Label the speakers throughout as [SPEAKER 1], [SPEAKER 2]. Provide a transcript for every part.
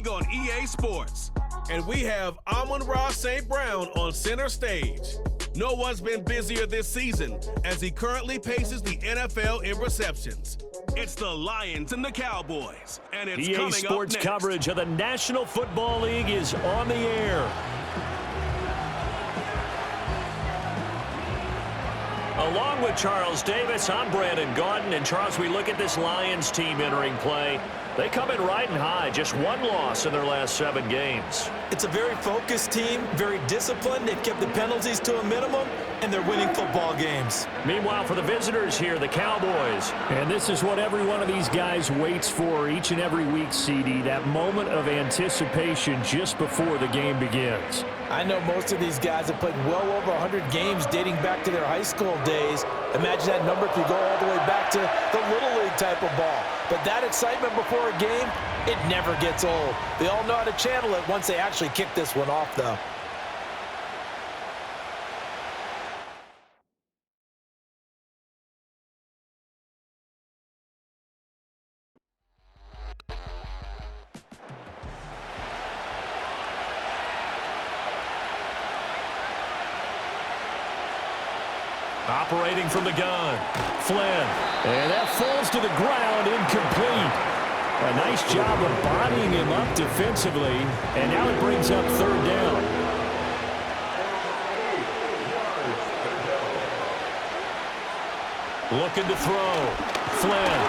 [SPEAKER 1] league on EA Sports.
[SPEAKER 2] And we have Amon-Ra St. Brown on center stage. No one's been busier this season as he currently paces the NFL in receptions.
[SPEAKER 1] It's the Lions and the Cowboys, and it's
[SPEAKER 3] EA
[SPEAKER 1] coming
[SPEAKER 3] Sports
[SPEAKER 1] up next.
[SPEAKER 3] coverage of the National Football League is on the air. Along with Charles Davis, I'm Brandon Gaudin. And Charles, we look at this Lions team entering play. They come in riding high, just one loss in their last 7 games.
[SPEAKER 4] It's a very focused team, very disciplined. They've kept the penalties to a minimum, and they're winning football games.
[SPEAKER 3] Meanwhile, for the visitors here, the Cowboys.
[SPEAKER 5] And this is what every one of these guys waits for each and every week, CD, that moment of anticipation just before the game begins.
[SPEAKER 4] I know most of these guys have played well over 100 games dating back to their high school days. Imagine that number if you go all the way back to the Little League type of ball. But that excitement before a game, it never gets old. They all know how to channel it once they actually kick this one off, though.
[SPEAKER 3] Operating from the gun, Flynn.
[SPEAKER 5] And that falls to the ground, incomplete. A nice job of bodying him up defensively, and now it brings up 3rd down.
[SPEAKER 3] Looking to throw, Flynn.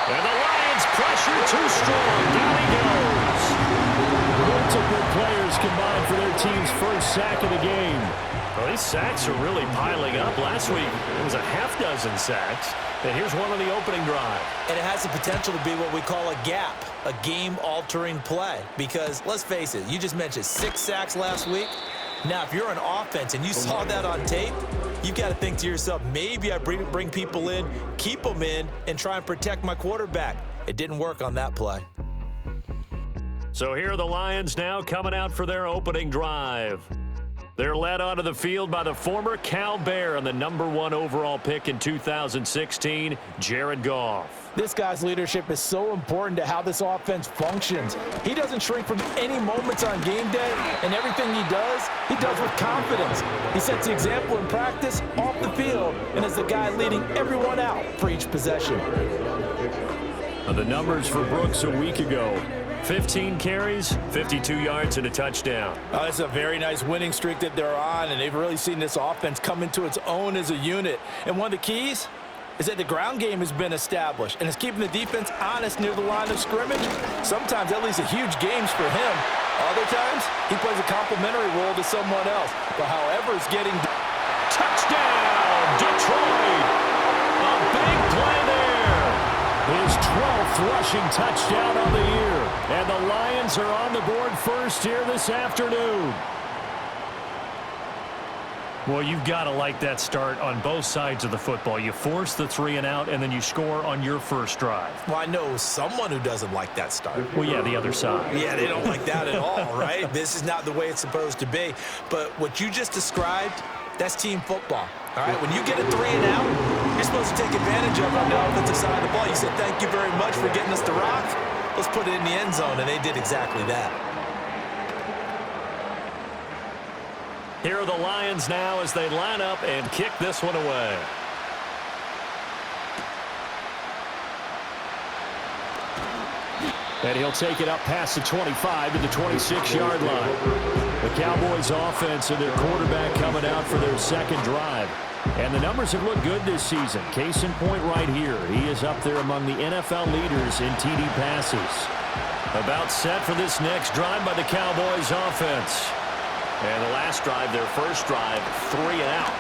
[SPEAKER 3] And the Lions pressure too strong. Down he goes.
[SPEAKER 5] Multiple players combined for their team's first sack of the game.
[SPEAKER 3] Well, these sacks are really piling up. Last week, it was a half-dozen sacks. And here's one on the opening drive.
[SPEAKER 4] And it has the potential to be what we call a gap, a game-altering play. Because, let's face it, you just mentioned 6 sacks last week. Now, if you're an offense and you saw that on tape, you've got to think to yourself, maybe I bring people in, keep them in, and try and protect my quarterback. It didn't work on that play.
[SPEAKER 3] So here are the Lions now coming out for their opening drive. They're led onto the field by the former Cal Bear and the #1 overall pick in 2016, Jared Goff.
[SPEAKER 4] This guy's leadership is so important to how this offense functions. He doesn't shrink from any moments on game day, and everything he does with confidence. He sets the example in practice, off the field, and is the guy leading everyone out for each possession.
[SPEAKER 5] The numbers for Brooks a week ago.
[SPEAKER 3] 15 carries, 52 yards, and a touchdown.
[SPEAKER 4] Oh, that's a very nice winning streak that they're on, and they've really seen this offense come into its own as a unit. And one of the keys is that the ground game has been established, and it's keeping the defense honest near the line of scrimmage. Sometimes that leads to huge games for him. Other times, he plays a complementary role to someone else. But however, it's getting...
[SPEAKER 3] Touchdown, Detroit! A big play there.
[SPEAKER 5] His 12th rushing touchdown on the year. And the Lions are on the board first here this afternoon.
[SPEAKER 3] Well, you've got to like that start on both sides of the football. You force the 3 and out, and then you score on your first drive.
[SPEAKER 4] Well, I know someone who doesn't like that start.
[SPEAKER 3] Well, yeah, the other side.
[SPEAKER 4] Yeah, they don't like that at all, right? This is not the way it's supposed to be. But what you just described, that's team football. All right, when you get a 3 and out, you're supposed to take advantage of it on the offensive side of the ball. You said, thank you very much for getting us the rock. Let's put it in the end zone, and they did exactly that.
[SPEAKER 3] Here are the Lions now as they line up and kick this one away.
[SPEAKER 5] And he'll take it up past the 25 to the 26-yard line. The Cowboys offense and their quarterback coming out for their second drive. And the numbers have looked good this season. Case in point right here. He is up there among the NFL leaders in TD passes.
[SPEAKER 3] About set for this next drive by the Cowboys offense. And the last drive, their first drive, 3 and out.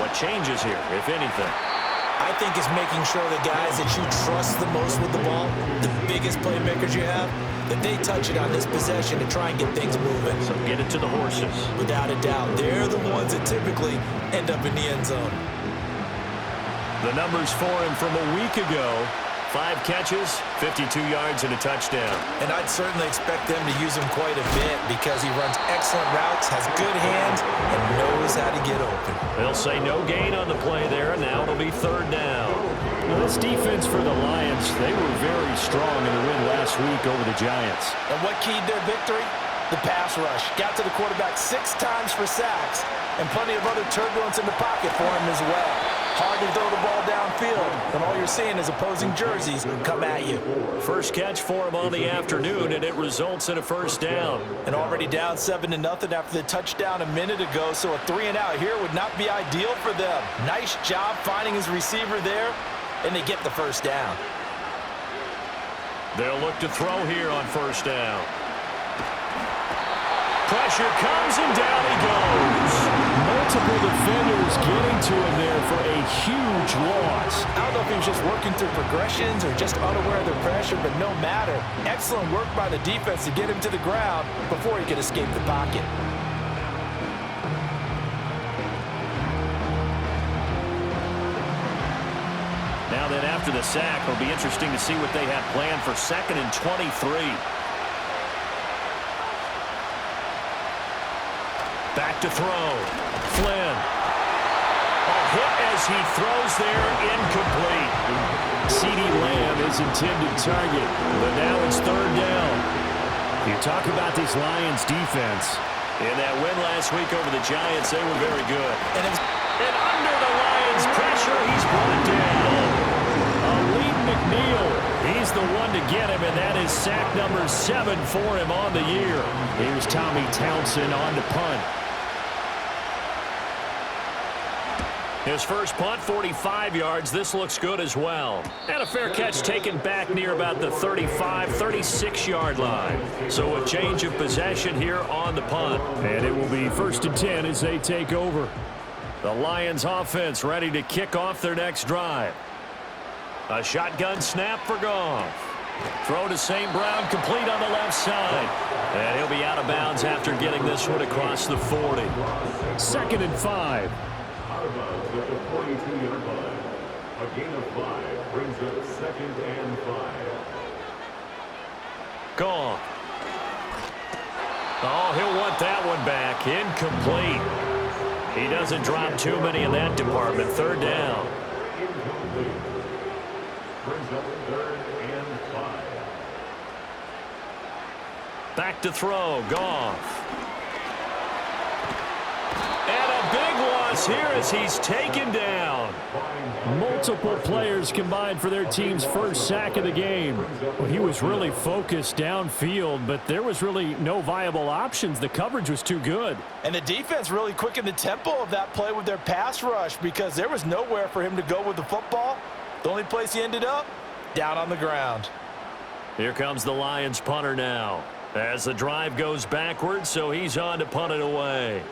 [SPEAKER 3] What changes here, if anything?
[SPEAKER 4] I think it's making sure the guys that you trust the most with the ball, the biggest playmakers you have, that they touch it on this possession to try and get things moving.
[SPEAKER 3] So get it to the horses.
[SPEAKER 4] Without a doubt. They're the ones that typically end up in the end zone.
[SPEAKER 3] The numbers for him from a week ago. 5 catches, 52 yards, and a touchdown.
[SPEAKER 4] And I'd certainly expect them to use him quite a bit because he runs excellent routes, has good hands, and knows how to get open.
[SPEAKER 3] They'll say no gain on the play there, and now it'll be 3rd down.
[SPEAKER 5] Now, this defense for the Lions, they were very strong in the win last week over the Giants.
[SPEAKER 4] And what keyed their victory? The pass rush. Got to the quarterback 6 times for sacks, and plenty of other turbulence in the pocket for him as well. Hard to throw the ball downfield when all you're seeing is opposing jerseys come at you.
[SPEAKER 3] First catch for him on the afternoon, and it results in a first down.
[SPEAKER 4] And already down 7-0 after the touchdown a minute ago, so a 3-and-out here would not be ideal for them. Nice job finding his receiver there, and they get the first down.
[SPEAKER 3] They'll look to throw here on first down. Pressure comes, and down he goes.
[SPEAKER 5] Multiple defenders getting to him there for a huge loss.
[SPEAKER 4] I don't know if he was just working through progressions or just unaware of the pressure, but no matter. Excellent work by the defense to get him to the ground before he could escape the pocket.
[SPEAKER 3] Now then, after the sack, it'll be interesting to see what they have planned for 2nd and 23. Back to throw. Flynn. A hit as he throws there, incomplete.
[SPEAKER 5] CeeDee Lamb is intended target, but now it's 3rd down. You talk about this Lions defense.
[SPEAKER 3] In that win last week over the Giants, they were very good. And under the Lions' pressure, he's brought down.
[SPEAKER 5] Aleem McNeil, he's the one to get him, and that is sack number 7 for him on the year. Here's Tommy Townsend on to punt.
[SPEAKER 3] His first punt, 45 yards. This looks good as well. And a fair catch taken back near about the 35, 36-yard line. So a change of possession here on the punt.
[SPEAKER 5] And it will be 1st and 10 as they take over.
[SPEAKER 3] The Lions offense ready to kick off their next drive. A shotgun snap for Goff. Throw to St. Brown, complete on the left side. And he'll be out of bounds after getting this one across the 40.
[SPEAKER 5] 2nd and 5.
[SPEAKER 6] At the 42-yard line. A gain of 5 brings up 2nd and 5.
[SPEAKER 3] Goff. Oh, he'll want that one back. Incomplete. He doesn't drop too many in that department. 3rd down.
[SPEAKER 6] Incomplete. Brings up 3rd and 5.
[SPEAKER 3] Back to throw. Goff. And a big loss here as he's taken down.
[SPEAKER 5] Multiple players combined for their team's first sack of the game. Well, he was really focused downfield, but there was really no viable options. The coverage was too good.
[SPEAKER 4] And the defense really quickened the tempo of that play with their pass rush because there was nowhere for him to go with the football. The only place he ended up, down on the ground.
[SPEAKER 3] Here comes the Lions punter now. As the drive goes backwards, so he's on to punt it away.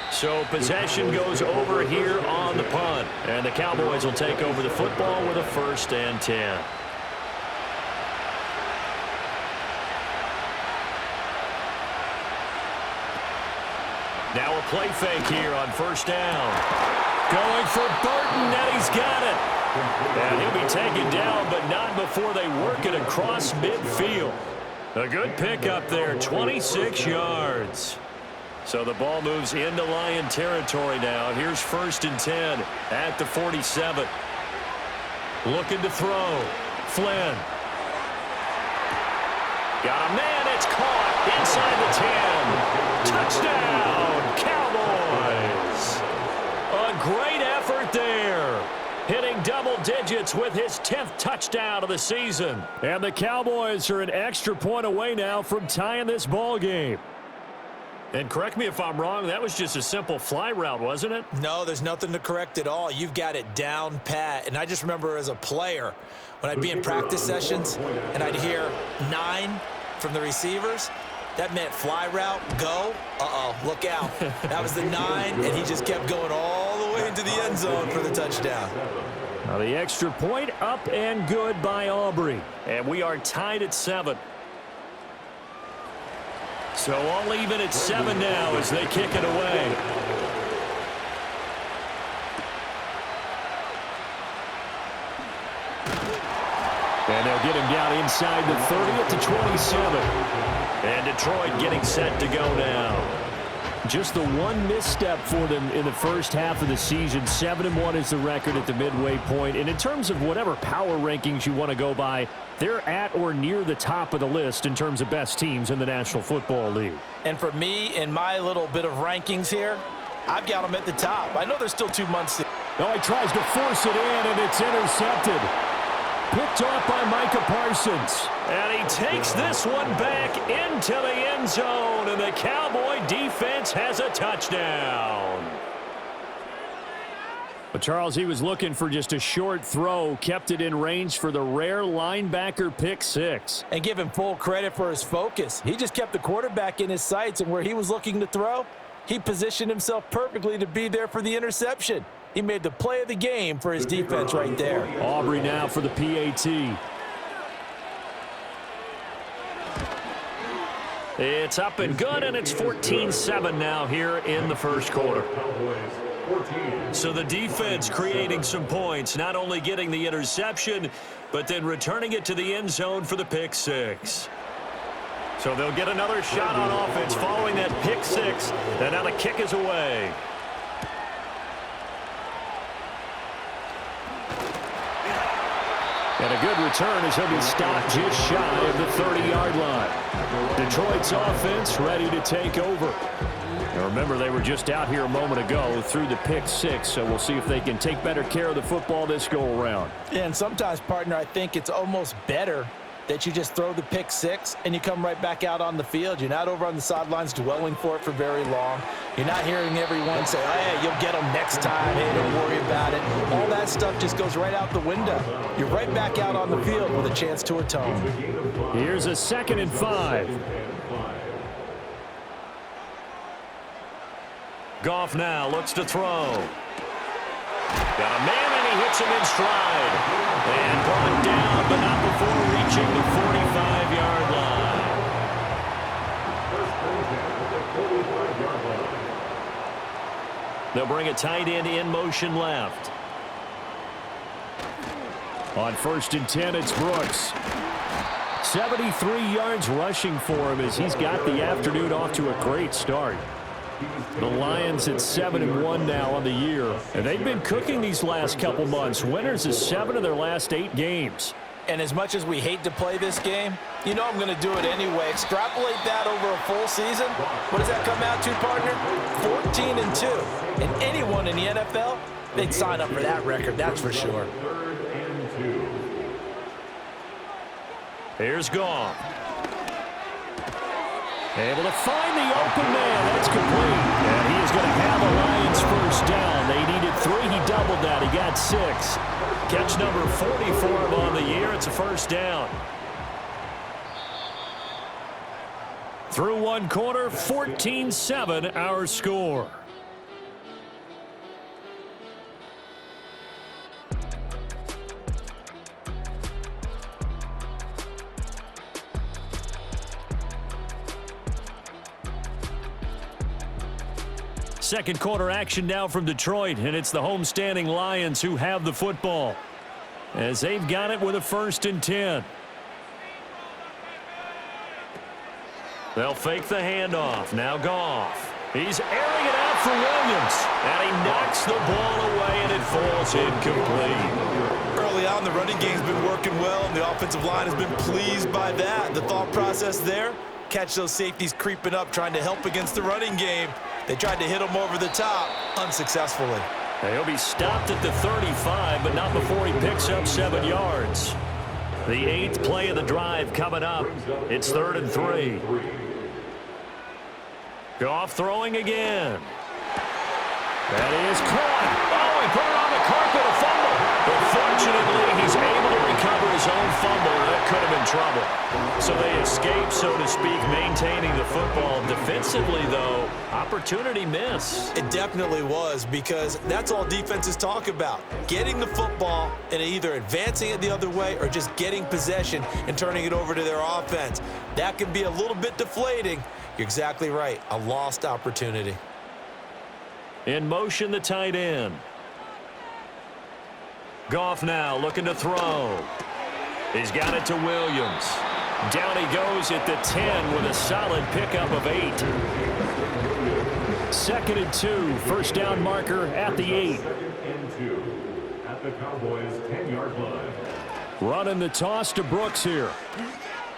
[SPEAKER 3] So possession goes over here on the punt. And the Cowboys will take over the football with a 1st and 10. Now a play fake here on 1st down. Going for Burton, and he's got it. And he'll be taken down, but not before they work it across midfield. A good pickup there, 26 yards. So the ball moves into Lion territory now. Here's 1st and 10 at the 47. Looking to throw. Flynn. Got a man. It's caught inside the 10. Touchdown, Cowboys. A great effort there. Hitting double digits with his 10th touchdown of the season.
[SPEAKER 5] And the Cowboys are an extra point away now from tying this ball game.
[SPEAKER 3] And correct me if I'm wrong, that was just a simple fly route, wasn't it?
[SPEAKER 4] No, there's nothing to correct at all. You've got it down pat. And I just remember as a player, when I'd be in practice sessions and I'd hear 9 from the receivers, that meant fly route, go, look out. That was the 9, and he just kept going all the way into the end zone for the touchdown.
[SPEAKER 5] Now the extra point up and good by Aubrey.
[SPEAKER 3] And we are tied at 7. So all even at 7 now as they kick it away.
[SPEAKER 5] And they'll get him down inside the 30 at the 27.
[SPEAKER 3] And Detroit getting set to go now.
[SPEAKER 5] Just the one misstep for them in the first half of the season. 7-1 is the record at the midway point. And in terms of whatever power rankings you want to go by, they're at or near the top of the list in terms of best teams in the National Football League.
[SPEAKER 4] And for me, in my little bit of rankings here, I've got them at the top. I know there's still 2 months to...
[SPEAKER 5] Oh, he tries to force it in, and it's intercepted. Picked off by Micah Parsons.
[SPEAKER 3] And he takes this one back into the end zone, and the Cowboy defense has a touchdown.
[SPEAKER 5] But Charles, he was looking for just a short throw, kept it in range for the rare linebacker pick six.
[SPEAKER 4] And give him full credit for his focus. He just kept the quarterback in his sights, and where he was looking to throw, he positioned himself perfectly to be there for the interception. He made the play of the game for his defense right there.
[SPEAKER 5] Aubrey now for the PAT.
[SPEAKER 3] It's up and good, and it's 14-7 now here in the first quarter. So the defense creating some points, not only getting the interception, but then returning it to the end zone for the pick six. So they'll get another shot on offense following that pick six, and now the kick is away.
[SPEAKER 5] And a good return as he'll be stopped just shy of the 30-yard line. Detroit's offense ready to take over. Now remember, they were just out here a moment ago through the pick six, so we'll see if they can take better care of the football this go-around.
[SPEAKER 4] Yeah, and sometimes, partner, I think it's almost better that you just throw the pick six and you come right back out on the field. You're not over on the sidelines dwelling for it for very long. You're not hearing everyone say, oh, hey, you'll get them next time. Hey, don't worry about it. All that stuff just goes right out the window. You're right back out on the field with a chance to atone.
[SPEAKER 5] Here's a 2nd and 5.
[SPEAKER 3] Goff now looks to throw. Got a man, and he hits him in stride. And brought down, but not before reaching the 45-yard line. They'll bring a tight end in motion left.
[SPEAKER 5] On 1st and 10, it's Brooks. 73 yards rushing for him as he's got the afternoon off to a great start. The Lions at 7-1 now on the year, and they've been cooking these last couple months. Winners of 7 of their last 8 games.
[SPEAKER 4] And as much as we hate to play this game, you know I'm going to do it anyway. Extrapolate that over a full season. What does that come out to, partner? 14-2. And anyone in the NFL, they'd sign up for that record, that's for sure.
[SPEAKER 3] Here's Goff.
[SPEAKER 5] Able to find the open man. That's complete. And he is going to have a Lions first down. They needed 3. He doubled that. He got 6.
[SPEAKER 3] Catch number 40 for him on the year. It's a first down. Through one quarter, 14-7 our score. Second quarter action now from Detroit, and it's the homestanding Lions who have the football as they've got it with a 1st and 10. They'll fake the handoff. Now Goff. He's airing it out for Williams, and he knocks the ball away, and it falls incomplete.
[SPEAKER 4] Early on, the running game's been working well, and the offensive line has been pleased by that. The thought process there, catch those safeties creeping up, trying to help against the running game. They tried to hit him over the top, unsuccessfully.
[SPEAKER 3] He'll be stopped at the 35, but not before he picks up 7 yards. The 8th play of the drive coming up. It's 3rd and 3. Goff throwing again. That is caught. Oh, he put it on the carpet, a fumble. But fortunately, he's able to recover his own fumble. That could have been trouble. So they escape, so to speak, maintaining the football. Defensively, though, opportunity miss.
[SPEAKER 4] It definitely was, because that's all defenses talk about. Getting the football and either advancing it the other way or just getting possession and turning it over to their offense. That can be a little bit deflating. You're exactly right. A lost opportunity.
[SPEAKER 3] In motion, the tight end. Goff now looking to throw. He's got it to Williams. Down he goes at the 10 with a solid pickup of 8.
[SPEAKER 5] 2nd and 2. First down marker at the 8.
[SPEAKER 6] 2nd and 2 at the Cowboys' 10-yard line.
[SPEAKER 5] Running the toss to Brooks here.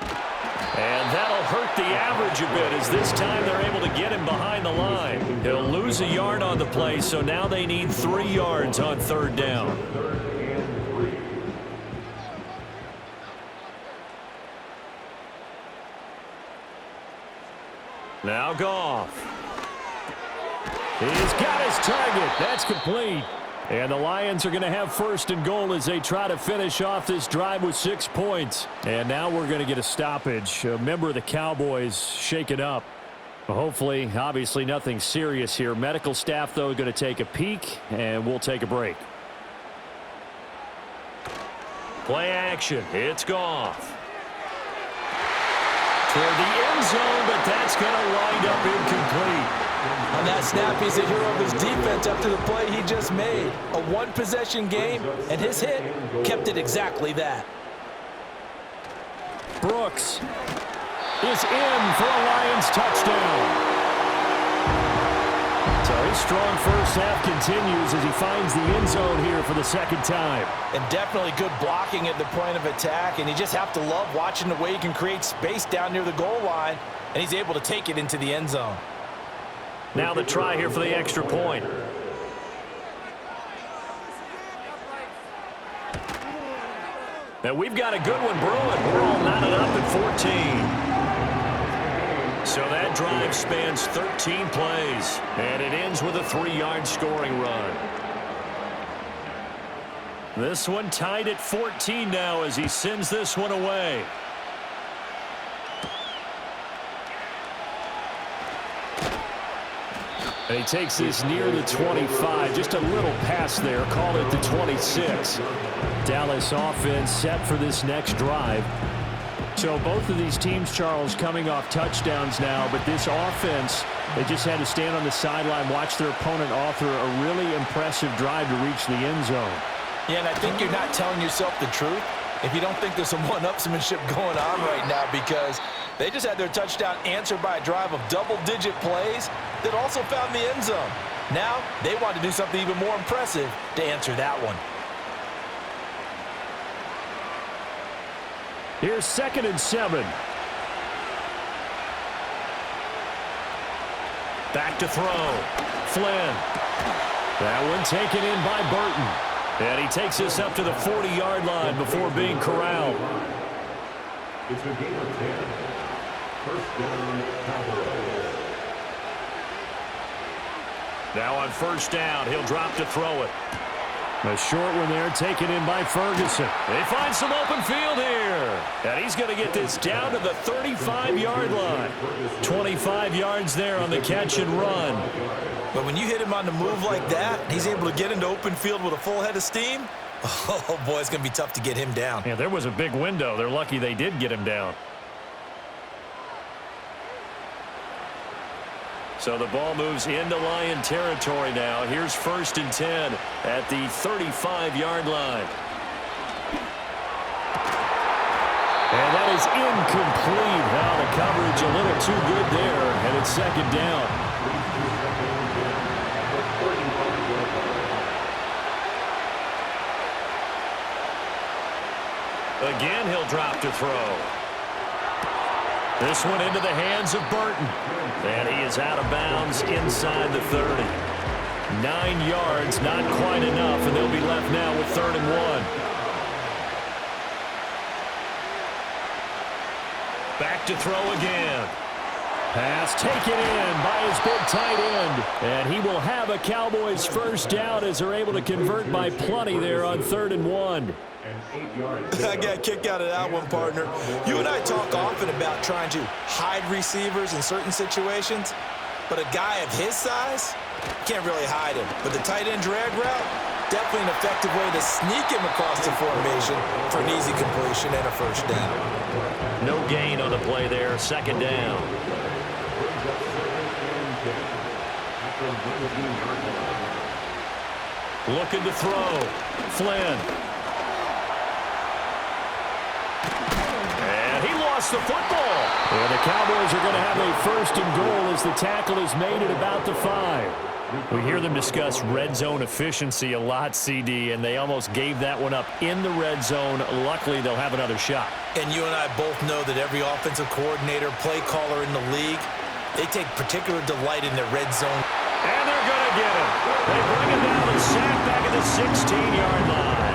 [SPEAKER 5] And that'll hurt the average a bit as this time they're able to get him behind the line. He'll lose a yard on the play, so now they need 3 yards on 3rd down.
[SPEAKER 6] 3rd and 3.
[SPEAKER 3] Now Goff.
[SPEAKER 5] He's got his target. That's complete. And the Lions are going to have 1st and goal as they try to finish off this drive with 6 points. And now we're going to get a stoppage. A member of the Cowboys shaken up. Hopefully, obviously nothing serious here. Medical staff, though, going to take a peek, and we'll take a break.
[SPEAKER 3] Play action. It's Goff. Toward the end zone, but that's going to wind up incomplete.
[SPEAKER 4] On that snap, he's a hero of his defense after the play he just made. A one-possession game, and his hit kept it exactly that.
[SPEAKER 5] Brooks is in for a Lions touchdown. So his strong first half continues as he finds the end zone here for the 2nd time.
[SPEAKER 4] And definitely good blocking at the point of attack, and you just have to love watching the way he can create space down near the goal line, and he's able to take it into the end zone.
[SPEAKER 3] Now the try here for the extra point. Now we've got a good one brewing. We're all knotted up at 14. So that drive spans 13 plays, and it ends with a 3-yard scoring run. This one tied at 14 now as he sends this one away.
[SPEAKER 5] And he takes this near the 25. Just a little pass there. Called it the 26. Dallas offense set for this next drive. So both of these teams, Charles, coming off touchdowns now. But this offense, they just had to stand on the sideline, watch their opponent author a really impressive drive to reach the end zone.
[SPEAKER 4] Yeah, and I think you're not telling yourself the truth if you don't think there's some one-upsmanship going on right now, because they just had their touchdown answered by a drive of double-digit plays that also found the end zone. Now they want to do something even more impressive to answer that one.
[SPEAKER 5] Here's 2nd and 7.
[SPEAKER 3] Back to throw. Flynn.
[SPEAKER 5] That one taken in by Burton.
[SPEAKER 3] And he takes this up to the 40-yard line before being corralled.
[SPEAKER 6] It's a gain of 10. 1st down, Cowboys.
[SPEAKER 3] Now on 1st down, he'll drop to throw it.
[SPEAKER 5] A short one there taken in by Ferguson.
[SPEAKER 3] They find some open field here. And he's going to get this down to the 35-yard line. 25 yards there on the catch and run.
[SPEAKER 4] But when you hit him on the move like that, he's able to get into open field with a full head of steam. Oh, boy, it's going to be tough to get him down.
[SPEAKER 3] Yeah, there was a big window. They're lucky they did get him down. So the ball moves into Lion territory now. Here's 1st and 10 at the 35-yard line.
[SPEAKER 5] And that is incomplete. Now the coverage a little too good there, and it's 2nd down.
[SPEAKER 3] Again, he'll drop to throw. This one into the hands of Burton. And he is out of bounds inside the 30. 9 yards, not quite enough, and they'll be left now with 3rd and 1. Back to throw again.
[SPEAKER 5] Pass taken in by his big tight end. And he will have a Cowboys 1st down as they're able to convert by plenty there on 3rd and 1.
[SPEAKER 4] I got a kick out of that one, partner. You and I talk often about trying to hide receivers in certain situations, but a guy of his size can't really hide him. But the tight end drag route, definitely an effective way to sneak him across the formation for an easy completion and a 1st down.
[SPEAKER 3] No gain on the play there, 2nd down. Looking to throw. Flynn.
[SPEAKER 5] lost the football. And the Cowboys are going to have a first and goal as the tackle is made at about the 5.
[SPEAKER 3] We hear them discuss red zone efficiency a lot, CD, and they almost gave that one up in the red zone. Luckily, they'll have another shot.
[SPEAKER 4] And you and I both know that every offensive coordinator, play caller in the league, they take particular delight in their red zone.
[SPEAKER 3] And they're going to get him. They bring him down and sack back at the 16-yard line.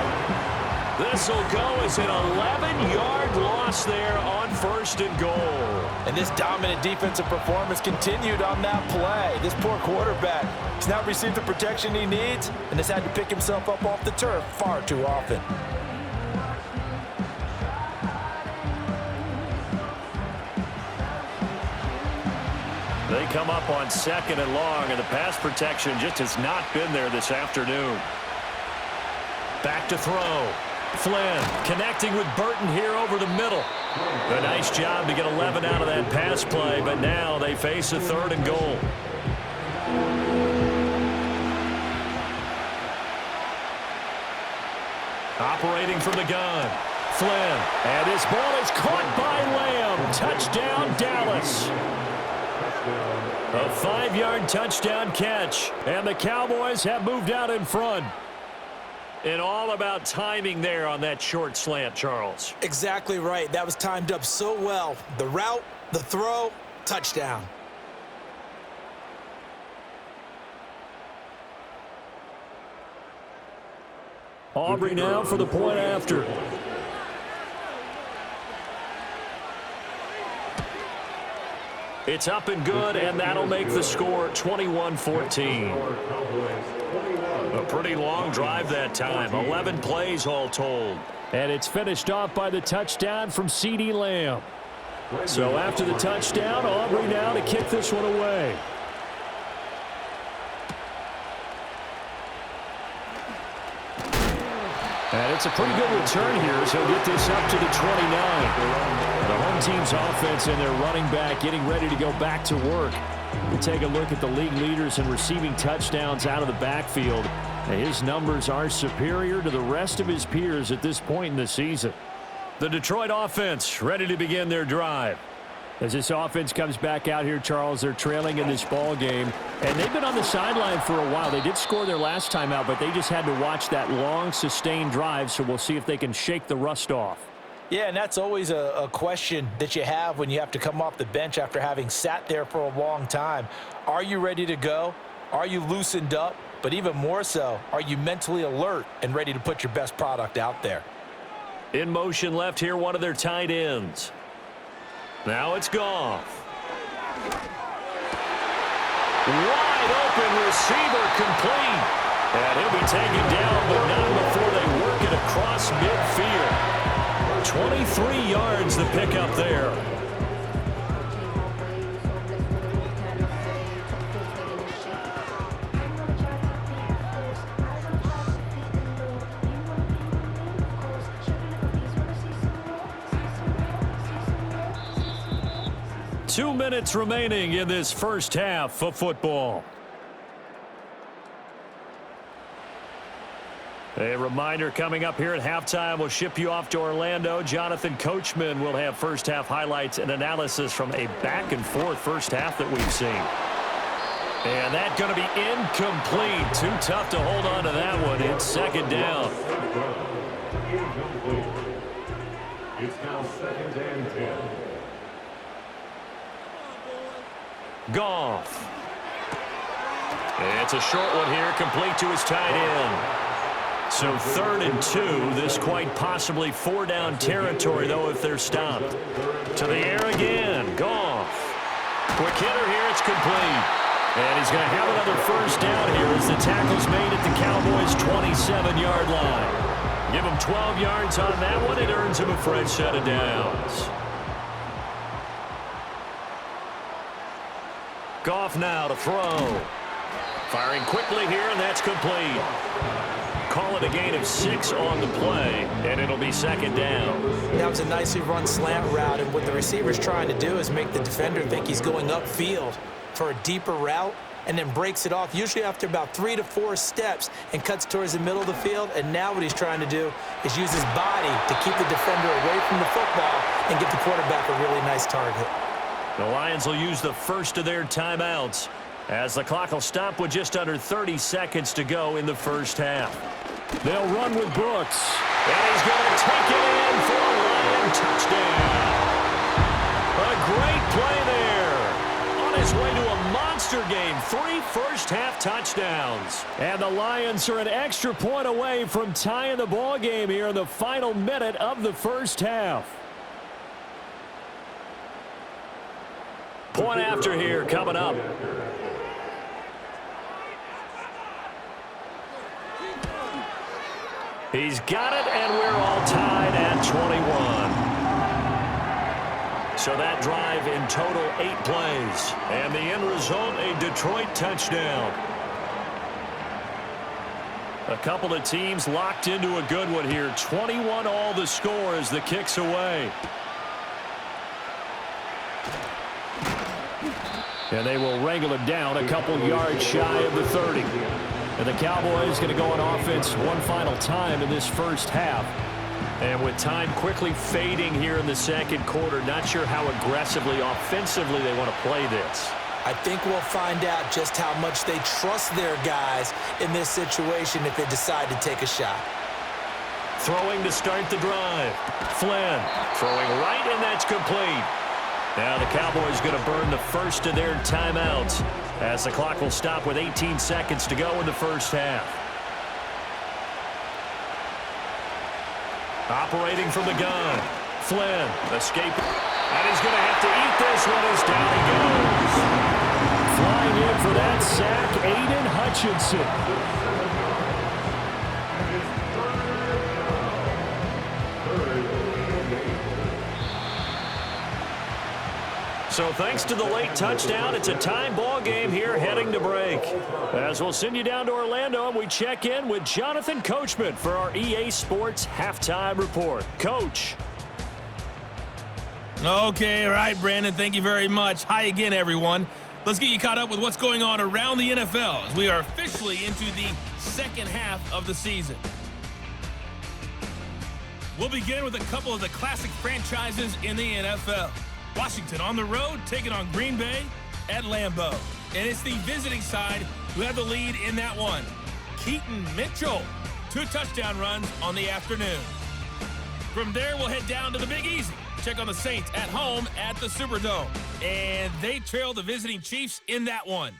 [SPEAKER 3] This will go as an 11-yard loss there on first and goal.
[SPEAKER 4] And this dominant defensive performance continued on that play. This poor quarterback has not received the protection he needs and has had to pick himself up off the turf far too often.
[SPEAKER 3] They come up on 2nd and long, and the pass protection just has not been there this afternoon. Back to throw. Flynn connecting with Burton here over the middle. A nice job to get 11 out of that pass play, but now they face a 3rd and goal. Operating from the gun. Flynn, and his ball is caught by Lamb. Touchdown, Dallas. A 5-yard touchdown catch, and the Cowboys have moved out in front. And all about timing there on that short slant, Charles.
[SPEAKER 4] Exactly right. That was timed up so well. The route, the throw, touchdown.
[SPEAKER 5] Aubrey now for the point after.
[SPEAKER 3] It's up and good, and that'll make the score 21-14. A pretty long drive that time. 11 plays all told.
[SPEAKER 5] And it's finished off by the touchdown from CeeDee Lamb. So after the touchdown, Aubrey now to kick this one away. And it's a pretty good return here as he'll get this up to the 29. The home team's offense and their running back getting ready to go back to work. We'll take a look at the league leaders in receiving touchdowns out of the backfield. And his numbers are superior to the rest of his peers at this point in the season.
[SPEAKER 3] The Detroit offense ready to begin their drive.
[SPEAKER 5] As this offense comes back out here, Charles, they're trailing in this ball game. And they've been on the sideline for a while. They did score their last time out, but they just had to watch that long, sustained drive. So we'll see if they can shake the rust off.
[SPEAKER 4] Yeah, and that's always a question that you have when you have to come off the bench after having sat there for a long time. Are you ready to go? Are you loosened up? But even more so, are you mentally alert and ready to put your best product out there?
[SPEAKER 3] In motion left here, one of their tight ends. Now it's Goff. Wide open receiver complete. And he'll be taken down, but not before they work it across midfield. 23 yards the pickup there. Two minutes remaining in this first half of football. A reminder coming up here at halftime, we'll ship you off to Orlando. Jonathan Coachman will have first half highlights and analysis from a back and forth first half that we've seen. And that's going to be incomplete. Too tough to hold on to that one. It's second down.
[SPEAKER 6] Incomplete. It's now 2nd and 10.
[SPEAKER 3] Goff. It's a short one here, complete to his tight end. So 3rd and 2, this quite possibly 4-down territory, though, if they're stopped. To the air again, Goff. Quick hitter here, it's complete. And he's going to have another first down here as the tackle's made at the Cowboys' 27-yard line. Give him 12 yards on that one, it earns him a fresh set of downs. Goff now to throw. Firing quickly here, and that's complete. Call it a gain of 6 on the play, and it'll be second down.
[SPEAKER 4] That was a nicely run slant route, and what the receiver's trying to do is make the defender think he's going upfield for a deeper route, and then breaks it off, usually after about 3 to 4 steps, and cuts towards the middle of the field. And now what he's trying to do is use his body to keep the defender away from the football and give the quarterback a really nice target.
[SPEAKER 3] The Lions will use the first of their timeouts as the clock will stop with just under 30 seconds to go in the first half.
[SPEAKER 5] They'll run with Brooks.
[SPEAKER 3] And he's going to take it in for a Lion touchdown. A great play there. On his way to a monster game, 3 first-half touchdowns.
[SPEAKER 5] And the Lions are an extra point away from tying the ball game here in the final minute of the first half.
[SPEAKER 3] Point after here coming up. He's got it, and we're all tied at 21. So that drive in total 8 plays. And the end result, a Detroit touchdown. A couple of teams locked into a good one here. 21 all the score as the kick's away.
[SPEAKER 5] And they will wrangle it down a couple yards shy of the 30. And the Cowboys going to go on offense one final time in this first half.
[SPEAKER 3] And with time quickly fading here in the second quarter, not sure how aggressively, offensively they want to play this.
[SPEAKER 4] I think we'll find out just how much they trust their guys in this situation if they decide to take a shot.
[SPEAKER 3] Throwing to start the drive. Flynn throwing right, and that's complete. Now the Cowboys going to burn the first of their timeouts as the clock will stop with 18 seconds to go in the first half. Operating from the gun. Flynn escaping. And he's going to have to eat this one as down he goes.
[SPEAKER 5] Flying in for that sack, Aiden Hutchinson.
[SPEAKER 3] So thanks to the late touchdown, it's a time ball game here heading to break. As we'll send you down to Orlando, and we check in with Jonathan Coachman for our EA Sports Halftime Report. Coach.
[SPEAKER 2] Okay, all right, Brandon, thank you very much. Hi again, everyone. Let's get you caught up with what's going on around the NFL as we are officially into the second half of the season. We'll begin with a couple of the classic franchises in the NFL. Washington on the road, taking on Green Bay at Lambeau. And it's the visiting side who have the lead in that one. Keaton Mitchell, 2 touchdown runs on the afternoon. From there, we'll head down to the Big Easy. Check on the Saints at home at the Superdome. And they trail the visiting Chiefs in that one.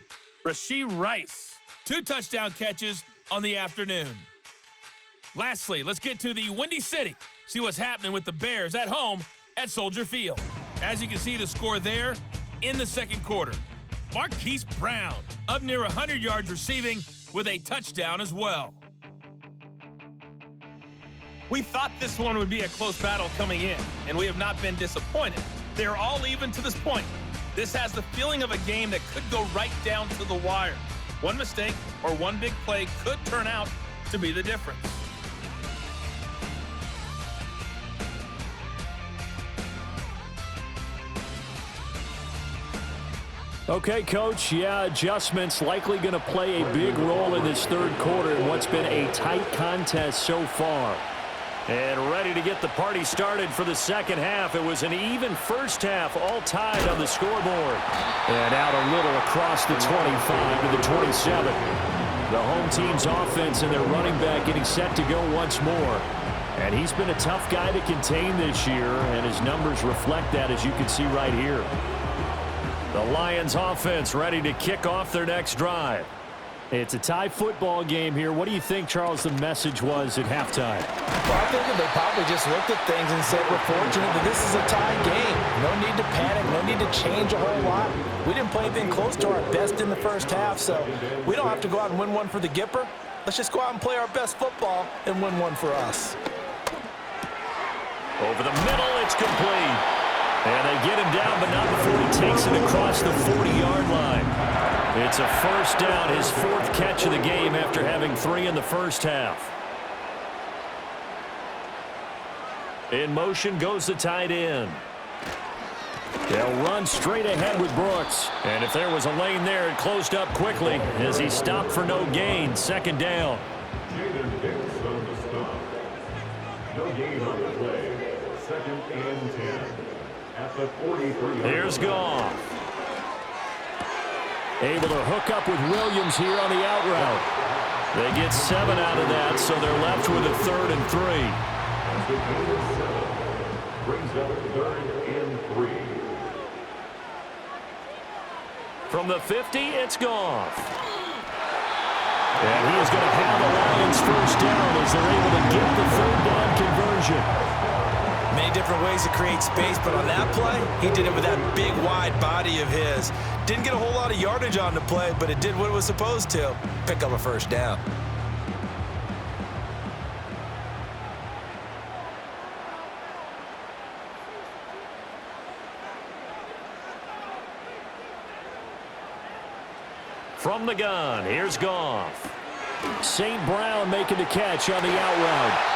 [SPEAKER 2] Rashee Rice, 2 touchdown catches on the afternoon. Lastly, let's get to the Windy City. See what's happening with the Bears at home at Soldier Field. As you can see, the score there in the second quarter. Marquise Brown up near 100 yards receiving with a touchdown as well. We thought this one would be a close battle coming in, and we have not been disappointed. They are all even to this point. This has the feeling of a game that could go right down to the wire. One mistake or one big play could turn out to be the difference.
[SPEAKER 5] Okay, Coach, adjustments likely going to play a big role in this third quarter in what's been a tight contest so far.
[SPEAKER 3] And ready to get the party started for the second half. It was an even first half, all tied on the scoreboard.
[SPEAKER 5] And out a little across the 25 to the 27. The home team's offense and their running back getting set to go once more. And he's been a tough guy to contain this year, and his numbers reflect that, as you can see right here.
[SPEAKER 3] The Lions offense ready to kick off their next drive.
[SPEAKER 5] It's a tie football game here. What do you think, Charles, the message was at halftime?
[SPEAKER 4] Well, I think they probably just looked at things and said, we're fortunate that this is a tie game. No need to panic, no need to change a whole lot. We didn't play anything close to our best in the first half, so we don't have to go out and win one for the Gipper. Let's just go out and play our best football and win one for us.
[SPEAKER 3] Over the middle, it's complete. And they get him down, but not before he takes it across the 40-yard line. It's a first down, his 4th catch of the game after having 3 in the first half. In motion goes the tight end. They'll run straight ahead with Brooks. And if there was a lane there, it closed up quickly as he stopped for no gain. 2nd down.
[SPEAKER 6] Jaden Hicks on the stop. No gain on the play. second and 10 at the 43.
[SPEAKER 3] Here's Goff.
[SPEAKER 5] Able to hook up with Williams here on the out route.
[SPEAKER 3] They get 7 out of that, so they're left with a 3rd and 3.
[SPEAKER 6] As the gain of 7 brings up 3rd and 3.
[SPEAKER 3] From the 50, it's Goff. And he is going to have the Lions first down as they're able to get the 3rd down conversion.
[SPEAKER 4] Many different ways to create space, but on that play, he did it with that big, wide body of his. Didn't get a whole lot of yardage on the play, but it did what it was supposed to. Pick up a first down.
[SPEAKER 3] From the gun, here's Goff.
[SPEAKER 5] St. Brown making the catch on the out route.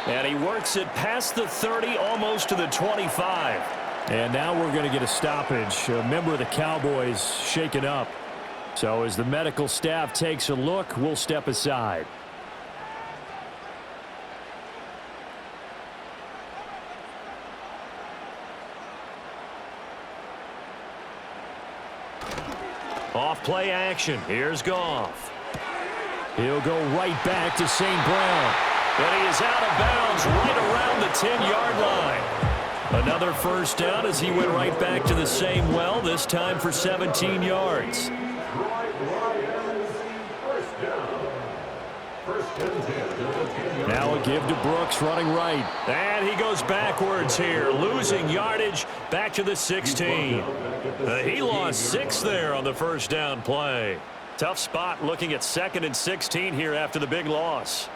[SPEAKER 3] And he works it past the 30, almost to the 25.
[SPEAKER 5] And now we're going to get a stoppage. A member of the Cowboys shaken up. So as the medical staff takes a look, we'll step aside.
[SPEAKER 3] Off play action. Here's Goff.
[SPEAKER 5] He'll go right back to St. Brown.
[SPEAKER 3] And he is out of bounds right around the 10-yard line. Another first down as he went right back to the same well, this time for 17 yards.
[SPEAKER 5] Now a give to Brooks running right.
[SPEAKER 3] And he goes backwards here, losing yardage back to the 16. He lost 6 there on the first down play. Tough spot looking at 2nd and 16 here after the big loss.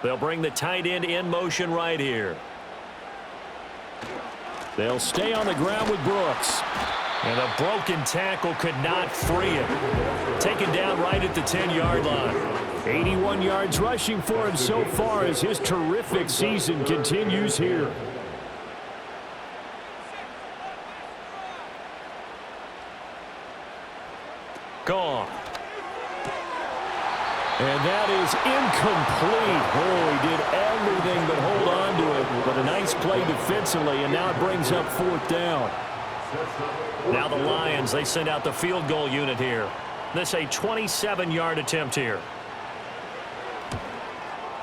[SPEAKER 3] They'll bring the tight end in motion right here.
[SPEAKER 5] They'll stay on the ground with Brooks.
[SPEAKER 3] And a broken tackle could not free him. Taken down right at the 10-yard line.
[SPEAKER 5] 81 yards rushing for him so far as his terrific season continues here.
[SPEAKER 3] Gone.
[SPEAKER 5] And that is incomplete. Oh, he did everything but hold on to it. But a nice play defensively, and now it brings up 4th down.
[SPEAKER 3] Now the Lions, they send out the field goal unit here. This a 27-yard attempt here.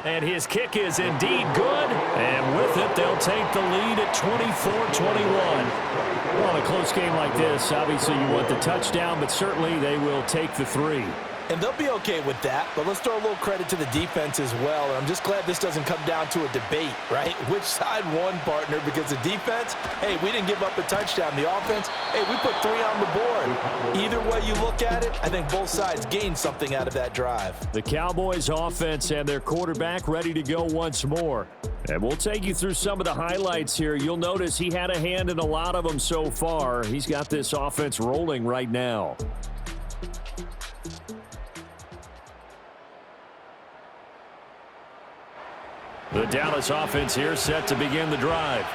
[SPEAKER 3] And his kick is indeed good. And with it, they'll take the lead at 24-21.
[SPEAKER 5] Well, in a close game like this, obviously you want the touchdown, but certainly they will take the 3.
[SPEAKER 4] And they'll be okay with that, but let's throw a little credit to the defense as well. And I'm just glad this doesn't come down to a debate, right? Which side won, partner? Because the defense, hey, we didn't give up a touchdown. The offense, hey, we put 3 on the board. Either way you look at it, I think both sides gained something out of that drive.
[SPEAKER 5] The Cowboys offense and their quarterback ready to go once more. And we'll take you through some of the highlights here. You'll notice he had a hand in a lot of them so far. He's got this offense rolling right now.
[SPEAKER 3] The Dallas offense here set to begin the drive.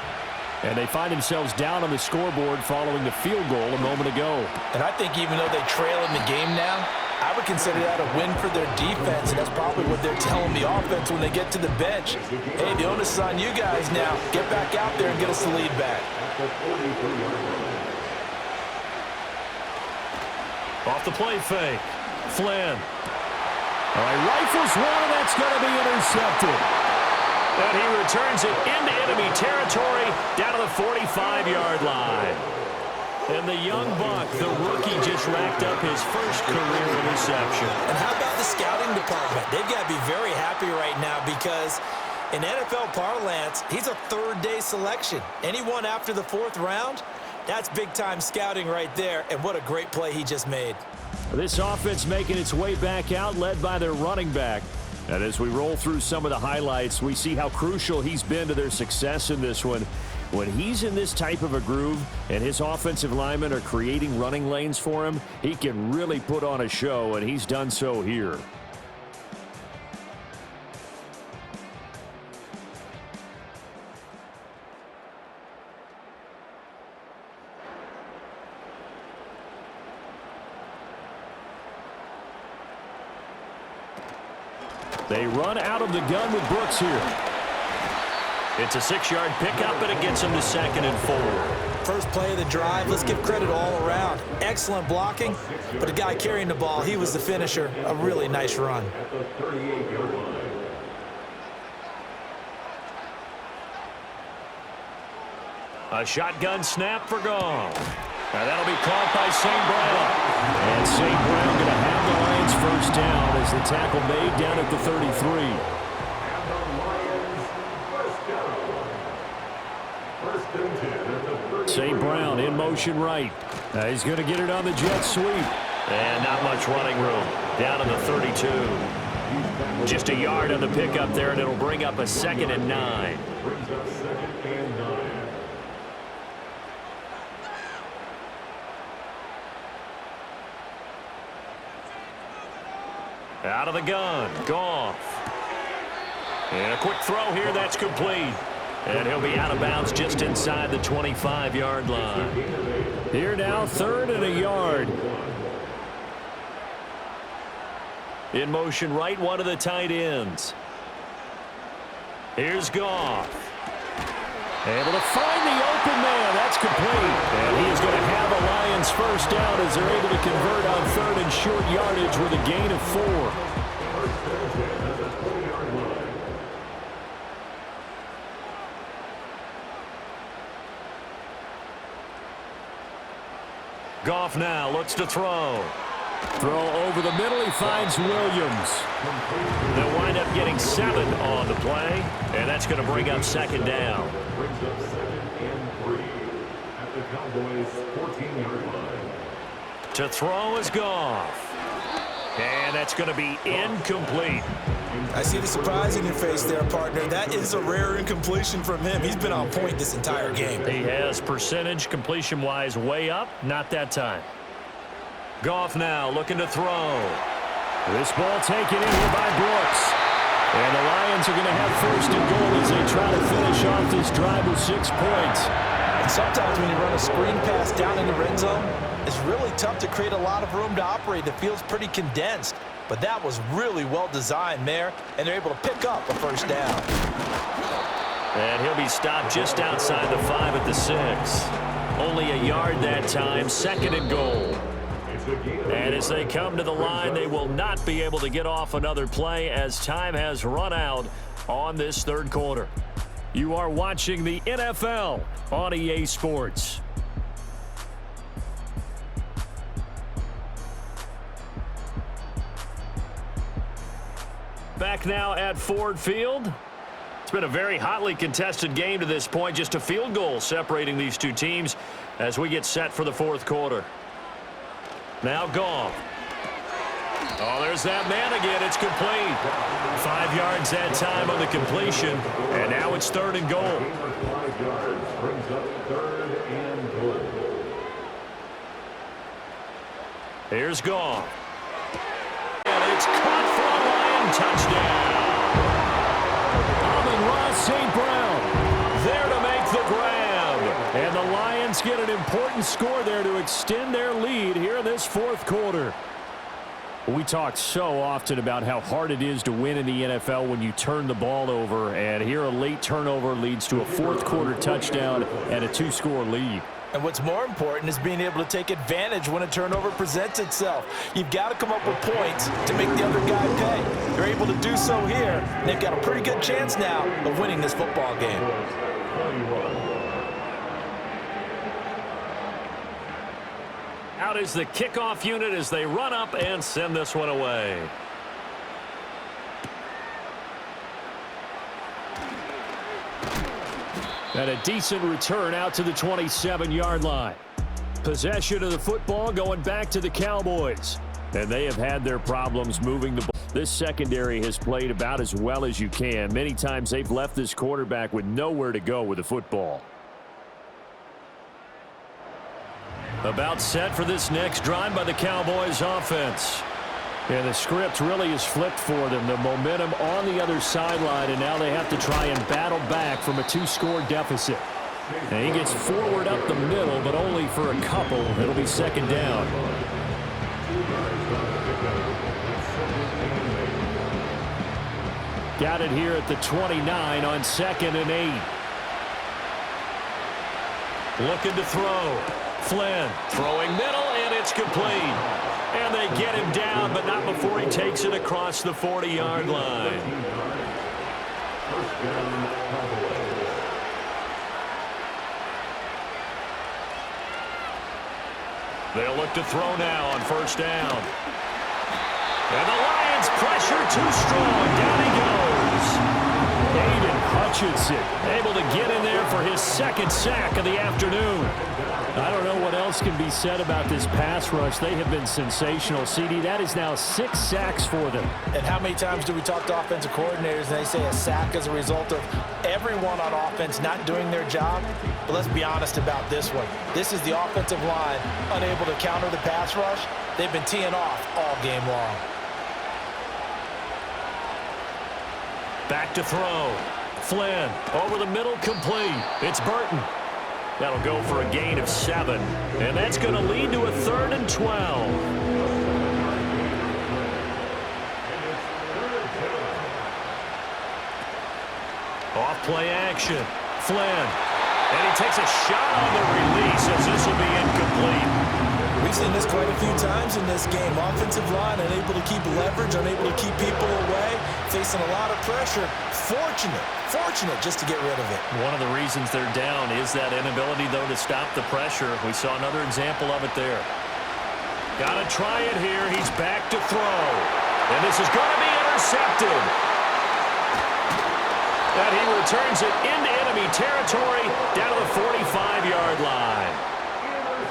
[SPEAKER 5] And they find themselves down on the scoreboard following the field goal a moment ago.
[SPEAKER 4] And I think even though they trail in the game now, I would consider that a win for their defense, and that's probably what they're telling the offense when they get to the bench. Hey, the onus is on you guys now. Get back out there and get us the lead back.
[SPEAKER 3] Off the play fake. Flynn.
[SPEAKER 5] All right, rifles one, and that's going to be intercepted.
[SPEAKER 3] And he returns it into enemy territory down to the 45-yard line. And the young buck, the rookie, just racked up his first career interception.
[SPEAKER 4] And how about the scouting department? They've got to be very happy right now because in NFL parlance, he's a third-day selection. Anyone after the 4th round, that's big-time scouting right there, and what a great play he just made.
[SPEAKER 5] This offense making its way back out, led by their running back. And as we roll through some of the highlights, we see how crucial he's been to their success in this one. When he's in this type of a groove and his offensive linemen are creating running lanes for him, he can really put on a show, and he's done so here. They run out of the gun with Brooks here.
[SPEAKER 3] It's a 6-yard pickup, and it gets him to 2nd and 4.
[SPEAKER 4] First play of the drive, let's give credit all around. Excellent blocking, but the guy carrying the ball, he was the finisher. A really nice run.
[SPEAKER 6] At the 38-yard line.
[SPEAKER 3] A shotgun snap for Goff. Now that'll be caught by St. Brown. And St. Brown going to have the Lions first down as the tackle made down at the 33. St. Brown in motion right. He's going to get it on the jet sweep. And not much running room. Down to the 32. Just a yard on the pickup there, and it'll bring up a 2nd and 9.
[SPEAKER 6] Brings up 2nd and 9.
[SPEAKER 3] Out of the gun, Goff. And a quick throw here, that's complete. And he'll be out of bounds just inside the 25-yard line. Here now, 3rd and a yard. In motion right, one of the tight ends. Here's Goff. Able to find the open man. That's complete. And he is going to have a Lions first down as they're able to convert on 3rd and short yardage with a gain of 4. Goff now looks to throw. Throw over the middle. He finds Williams. They'll wind up getting 7 on the play, and that's going to bring up 2nd down.
[SPEAKER 6] Brings up 2nd and 3 at the Cowboys' 14-yard line.
[SPEAKER 3] To throw is Goff. And that's going to be incomplete.
[SPEAKER 4] I see the surprise in your face there, partner. That is a rare incompletion from him. He's been on point this entire game.
[SPEAKER 3] He has percentage completion-wise way up. Not that time. Goff now looking to throw. This ball taken in here by Brooks. And the Lions are going to have 1st and goal as they try to finish off this drive with 6 points.
[SPEAKER 4] And sometimes when you run a screen pass down in the red zone, it's really tough to create a lot of room to operate. The field's pretty condensed. But that was really well designed there, and they're able to pick up a first down.
[SPEAKER 3] And he'll be stopped just outside the 5 at the 6. Only a yard that time, 2nd and goal. And as they come to the line, they will not be able to get off another play as time has run out on this 3rd quarter. You are watching the NFL on EA Sports. Back now at Ford Field. It's been a very hotly contested game to this point. Just a field goal separating these two teams as we get set for the 4th quarter. Now Goff. Oh, there's that man again. It's complete. 5 yards that time on the completion. And now it's 3rd and goal.
[SPEAKER 6] 5 yards brings up 3rd and goal.
[SPEAKER 3] Here's Goff. And it's caught for a Lion touchdown. Amon-Ra St. Brown there to make the grab. And the Lions get an important score there to extend their lead here in this 4th quarter. We talk so often about how hard it is to win in the NFL when you turn the ball over, and here a late turnover leads to a 4th quarter touchdown and a 2-score lead.
[SPEAKER 4] And what's more important is being able to take advantage when a turnover presents itself. You've got to come up with points to make the other guy pay. They're able to do so here, and they've got a pretty good chance now of winning this football game.
[SPEAKER 3] Out is the kickoff unit as they run up and send this one away. And a decent return out to the 27-yard line. Possession of the football going back to the Cowboys. And they have had their problems moving the ball. This secondary has played about as well as you can. Many times they've left this quarterback with nowhere to go with the football. About set for this next drive by the Cowboys offense. And the script really is flipped for them. The momentum on the other sideline, and now they have to try and battle back from a 2-score deficit. And he gets forward up the middle, but only for a couple. It'll be 2nd down.
[SPEAKER 5] Got it here at the 29 on 2nd and 8.
[SPEAKER 3] Looking to throw. Flynn throwing middle, and it's complete. And they get him down, but not before he takes it across the 40-yard line.
[SPEAKER 6] First down, Cowboys.
[SPEAKER 3] They'll look to throw now on first down. And the Lions pressure too strong. Down he goes.
[SPEAKER 5] Aiden Hutchinson able to get in there for his 2nd sack of the afternoon. I don't know what else can be said about this pass rush. They have been sensational. CD, that is now 6 sacks for them.
[SPEAKER 4] And how many times do we talk to offensive coordinators and they say a sack as a result of everyone on offense not doing their job? But let's be honest about this one. This is the offensive line unable to counter the pass rush. They've been teeing off all game long.
[SPEAKER 3] Back to throw. Flynn over the middle, complete. It's Burton. That'll go for a gain of 7. And that's going to lead to a 3rd and 12. Off play action. Flynn. And he takes a shot on the release as this will be incomplete.
[SPEAKER 4] We've seen this quite a few times in this game. Offensive line unable to keep leverage, unable to keep people away, facing a lot of pressure. Fortunate just to get rid of it.
[SPEAKER 3] One of the reasons they're down is that inability, though, to stop the pressure. We saw another example of it there. Got to try it here. He's back to throw. And this is going to be intercepted. And he returns it into enemy territory down to the 45-yard line.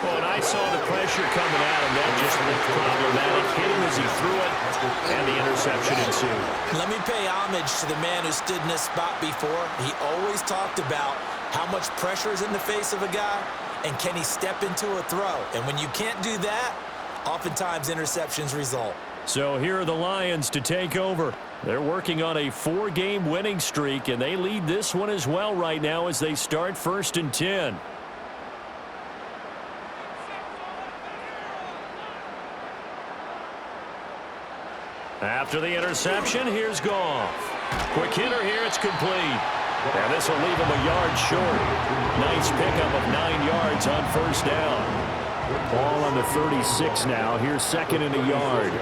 [SPEAKER 3] Well, and I saw the pressure coming at him. That just looked problematic. Hit him as he threw it, and the interception ensued.
[SPEAKER 4] Let me pay homage to the man who stood in this spot before. He always talked about how much pressure is in the face of a guy, and can he step into a throw. And when you can't do that, oftentimes interceptions result.
[SPEAKER 3] So here are the Lions to take over. They're working on a 4-game winning streak, and they lead this one as well right now as they start 1st and 10. After the interception, here's Goff. Quick hitter here, it's complete. And this will leave him a yard short. Nice pickup of 9 yards on first down.
[SPEAKER 5] Ball on the 36 now. Here's 2nd and a yard.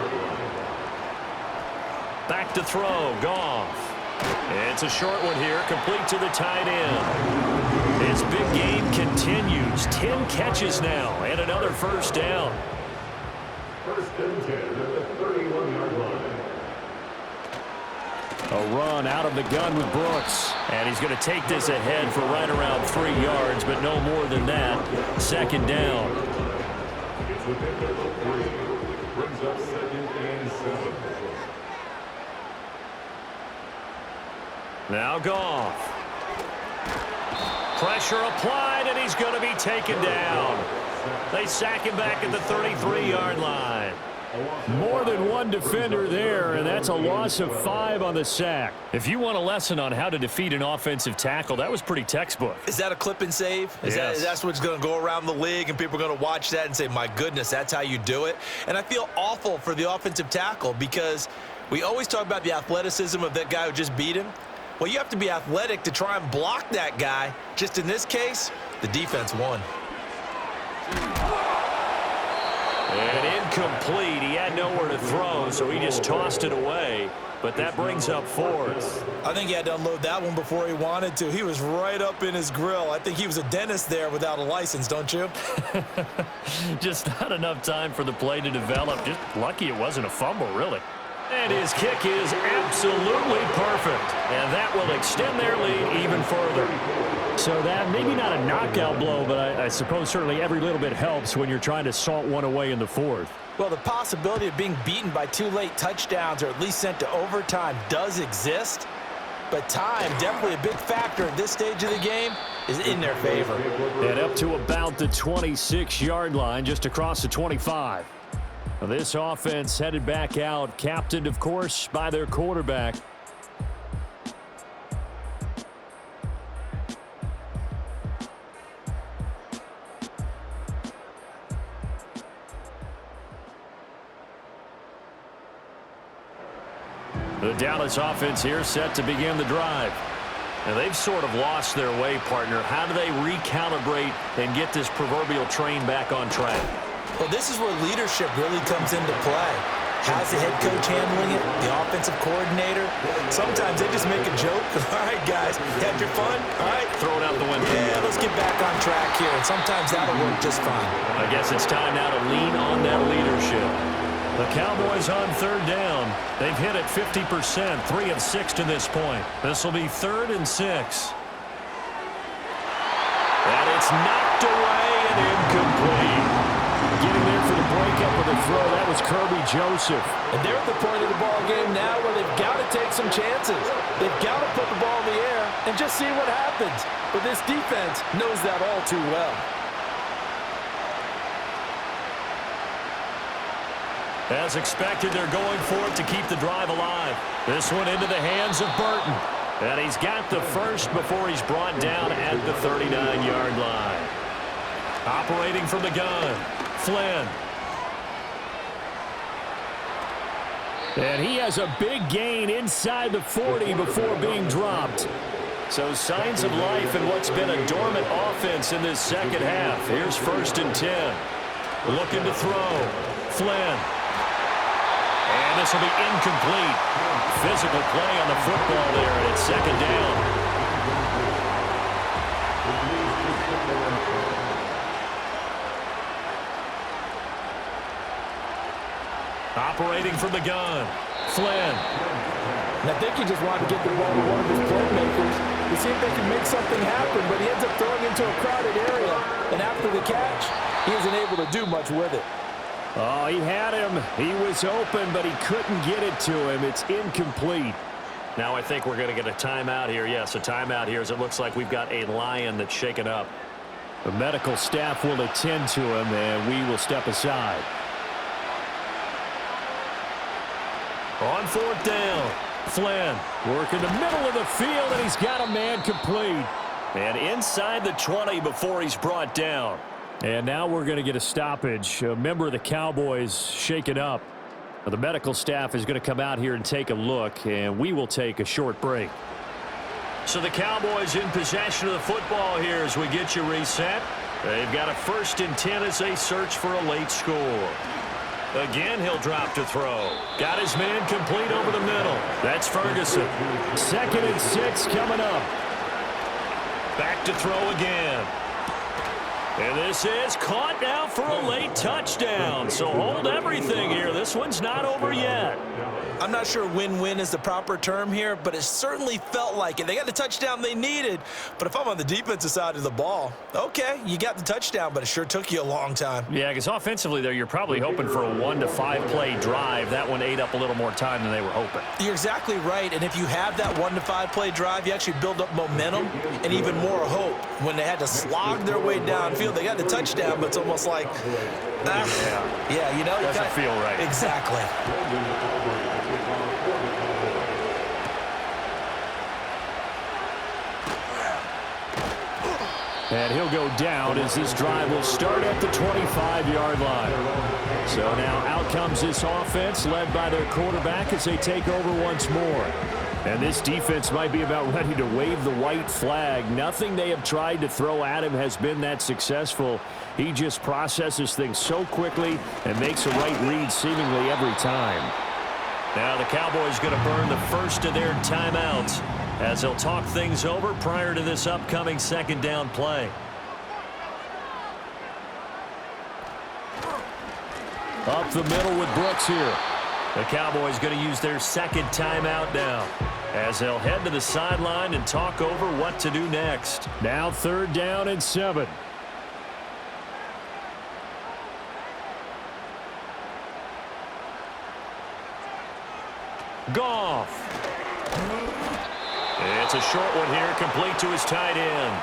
[SPEAKER 3] Back to throw, Goff. It's a short one here, complete to the tight end. His big game continues. 10 catches now, and another first down.
[SPEAKER 6] First and 10 at the 31-yard line.
[SPEAKER 5] A run out of the gun with Brooks.
[SPEAKER 3] And he's going to take this ahead for right around 3 yards, but no more than that. 2nd down.
[SPEAKER 6] It's a pickup of 3. Brings up 2nd and 7.
[SPEAKER 3] Now Goff. Pressure applied, and he's going to be taken down. They sack him back at the 33-yard line.
[SPEAKER 5] More than one defender there, and that's a loss of 5 on the sack.
[SPEAKER 3] If you want a lesson on how to defeat an offensive tackle, that was pretty textbook.
[SPEAKER 4] Is that a clip and save?
[SPEAKER 3] Yes.
[SPEAKER 4] That's what's going to go around the league, and people are going to watch that and say, my goodness, that's how you do it? And I feel awful for the offensive tackle because we always talk about the athleticism of that guy who just beat him. Well, you have to be athletic to try and block that guy. Just in this case, the defense won.
[SPEAKER 3] And incomplete. He had nowhere to throw, so he just tossed it away. But that brings up 4th.
[SPEAKER 4] I think he had to unload that one before he wanted to. He was right up in his grill. I think he was a dentist there without a license, don't you?
[SPEAKER 3] Just not enough time for the play to develop. Just lucky it wasn't a fumble, really. And his kick is absolutely perfect. And that will extend their lead even further.
[SPEAKER 5] So that maybe not a knockout blow, but I suppose certainly every little bit helps when you're trying to salt one away in the 4th.
[SPEAKER 4] Well, the possibility of being beaten by 2 late touchdowns or at least sent to overtime does exist. But time, definitely a big factor at this stage of the game, is in their favor.
[SPEAKER 5] And up to about the 26-yard line, just across the 25. This offense headed back out, captained, of course, by their quarterback.
[SPEAKER 3] The Dallas offense here set to begin the drive. And they've sort of lost their way, partner. How do they recalibrate and get this proverbial train back on track?
[SPEAKER 4] Well, this is where leadership really comes into play. How's the head coach handling it? The offensive coordinator? Sometimes they just make a joke. All right, guys, had your fun? All right.
[SPEAKER 3] Throw it out the window.
[SPEAKER 4] Yeah, let's get back on track here. And sometimes that'll work just fine.
[SPEAKER 3] I guess it's time now to lean on that leadership. The Cowboys on third down. They've hit it 50%, 3 of 6 to this point. This will be 3rd and 6. And it's knocked away and incomplete. Getting there for the breakup of the throw, that was Kirby Joseph.
[SPEAKER 4] And they're at the point of the ball game now where they've got to take some chances. They've got to put the ball in the air and just see what happens. But this defense knows that all too well.
[SPEAKER 3] As expected, they're going for it to keep the drive alive. This one into the hands of Burton. And he's got the first before he's brought down at the 39-yard line. Operating from the gun, Flynn.
[SPEAKER 5] And he has a big gain inside the 40 before being dropped.
[SPEAKER 3] So signs of life in what's been a dormant offense in this second half. Here's 1st and 10. Looking to throw. Flynn. And this will be incomplete. Physical play on the football there, and it's 2nd down. Operating from the gun, Flynn.
[SPEAKER 4] And I think he just wanted to get the ball to one of his playmakers to see if they can make something happen, but he ends up throwing into a crowded area. And after the catch, he isn't able to do much with it.
[SPEAKER 5] Oh, he had him. He was open, but he couldn't get it to him. It's incomplete.
[SPEAKER 3] Now I think we're going to get a timeout here. Yes, a timeout here as it looks like we've got a Lion that's shaken up.
[SPEAKER 5] The medical staff will attend to him, and we will step aside.
[SPEAKER 3] On 4th down, Flynn.
[SPEAKER 5] Work in the middle of the field, and he's got a man complete.
[SPEAKER 3] And inside the 20 before he's brought down.
[SPEAKER 5] And now we're going to get a stoppage. A member of the Cowboys shaken up. The medical staff is going to come out here and take a look, and we will take a short break.
[SPEAKER 3] So the Cowboys in possession of the football here as we get you reset. They've got a 1st and 10 as they search for a late score. Again, he'll drop to throw. Got his man complete over the middle. That's Ferguson.
[SPEAKER 5] 2nd and 6 coming up.
[SPEAKER 3] Back to throw again. And this is caught now for a late touchdown. So hold everything here. This one's not over yet.
[SPEAKER 4] I'm not sure win-win is the proper term here, but it certainly felt like it. They got the touchdown they needed, but if I'm on the defensive side of the ball, okay, you got the touchdown, but it sure took you a long time.
[SPEAKER 3] Yeah, because offensively there, you're probably hoping for a 1 to 5 play drive. That one ate up a little more time than they were hoping.
[SPEAKER 4] You're exactly right, and if you have that 1 to 5 play drive, you actually build up momentum and even more hope. When they had to slog their way downfield, they got the touchdown, but it's almost like, yeah, you know,
[SPEAKER 3] doesn't feel right.
[SPEAKER 4] Exactly.
[SPEAKER 5] And he'll go down as this drive will start at the 25-yard line. So now out comes this offense led by their quarterback as they take over once more. And this defense might be about ready to wave the white flag. Nothing they have tried to throw at him has been that successful. He just processes things so quickly and makes a right read seemingly every time.
[SPEAKER 3] Now the Cowboys going to burn the first of their timeouts as they'll talk things over prior to this upcoming 2nd down play.
[SPEAKER 5] Up the middle with Brooks here.
[SPEAKER 3] The Cowboys going to use their 2nd timeout now as they'll head to the sideline and talk over what to do next.
[SPEAKER 5] Now 3rd down and 7.
[SPEAKER 3] Goff. It's a short one here, complete to his tight end.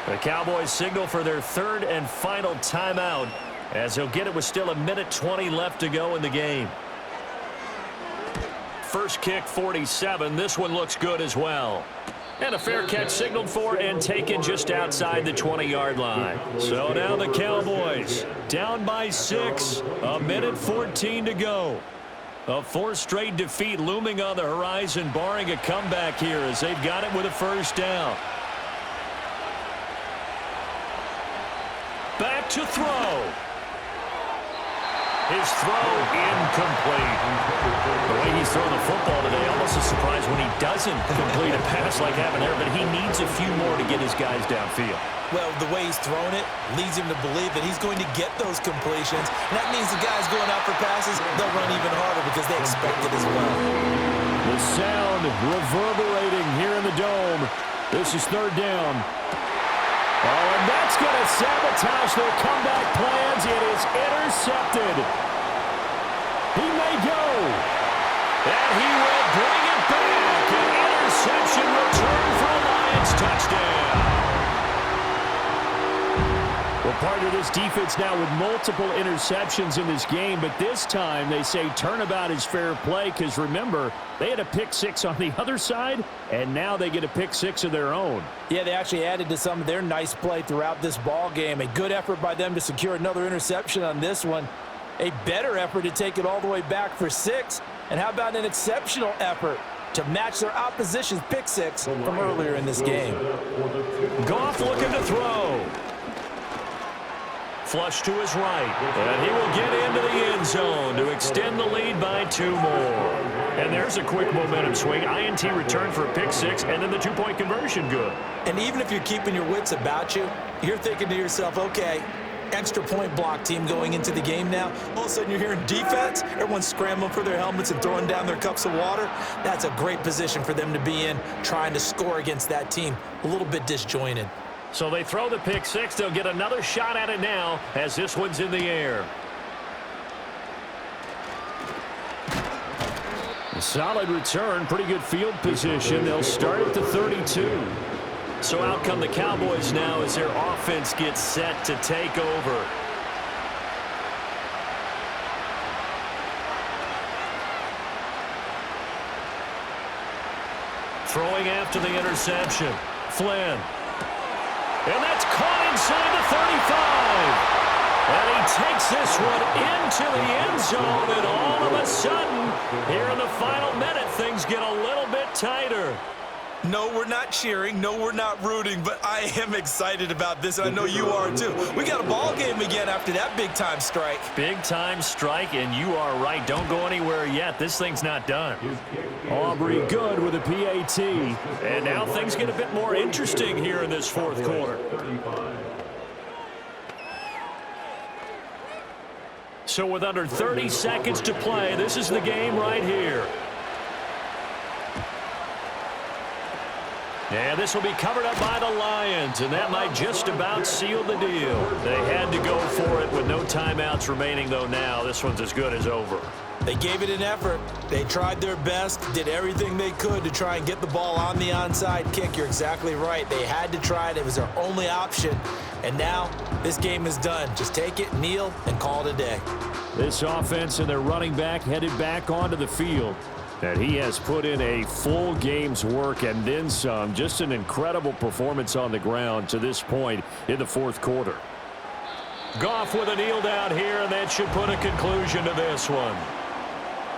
[SPEAKER 3] The Cowboys signal for their 3rd and final timeout as they'll get it with still 1:20 left to go in the game. First kick, 47. This one looks good as well. And a fair catch signaled for and taken just outside the 20-yard line. So now the Cowboys down by 6, 1:14 to go. A fourth straight defeat looming on the horizon, barring a comeback here as they've got it with a first down. Back to throw. His throw incomplete. The way he's throwing the football today, almost a surprise when he doesn't complete a pass like happened there, but he needs a few more to get his guys downfield.
[SPEAKER 4] Well, the way he's thrown it leads him to believe that he's going to get those completions. And that means the guys going out for passes, they'll run even harder because they expect it as well.
[SPEAKER 5] The sound reverberating here in the dome. This is third down. Oh, and that's going to sabotage their comeback plans. It is intercepted. He may go.
[SPEAKER 3] And he will bring it back. An interception return for a Lions touchdown.
[SPEAKER 5] Well, part of this defense now with multiple interceptions in this game, but this time they say turnabout is fair play because, remember, they had a pick six on the other side, and now they get a pick six of their own.
[SPEAKER 4] Yeah, they actually added to some of their nice play throughout this ball game. A good effort by them to secure another interception on this one. A better effort to take it all the way back for 6. And how about an exceptional effort to match their opposition's pick six from earlier in this game?
[SPEAKER 3] Goff looking to throw. Flush to his right, and he will get into the end zone to extend the lead by 2 more. And there's a quick momentum swing. INT return for a pick 6, and then the 2-point conversion good.
[SPEAKER 4] And even if you're keeping your wits about you, you're thinking to yourself, okay, extra point block team going into the game now. All of a sudden you're hearing defense, everyone's scrambling for their helmets and throwing down their cups of water. That's a great position for them to be in, trying to score against that team. A little bit disjointed.
[SPEAKER 3] So they throw the pick 6. They'll get another shot at it now as this one's in the air.
[SPEAKER 5] A solid return, pretty good field position. They'll start at the 32.
[SPEAKER 3] So out come the Cowboys now as their offense gets set to take over. Throwing after the interception. Flynn. And that's caught inside the 35. And he takes this one into the end zone. And all of a sudden, here in the final minute, things get a little bit tighter.
[SPEAKER 4] No, we're not cheering. No, we're not rooting. But I am excited about this, and I know you are too. We got a ball game again after that big-time strike.
[SPEAKER 3] Big-time strike, and you are right. Don't go anywhere yet. This thing's not done.
[SPEAKER 5] Aubrey good with a PAT.
[SPEAKER 3] And now things get a bit more interesting here in this fourth quarter. So with under 30 seconds to play, this is the game right here. And this will be covered up by the Lions, and that might just about seal the deal. They had to go for it with no timeouts remaining, though now this one's as good as over.
[SPEAKER 4] They gave it an effort. They tried their best, did everything they could to try and get the ball on the onside kick. You're exactly right. They had to try it. It was their only option. And now this game is done. Just take it, kneel, and call it a day.
[SPEAKER 5] This offense and their running back headed back onto the field. And he has put in a full game's work and then some. Just an incredible performance on the ground to this point in the fourth quarter.
[SPEAKER 3] Goff with a kneel down here, and that should put a conclusion to this one.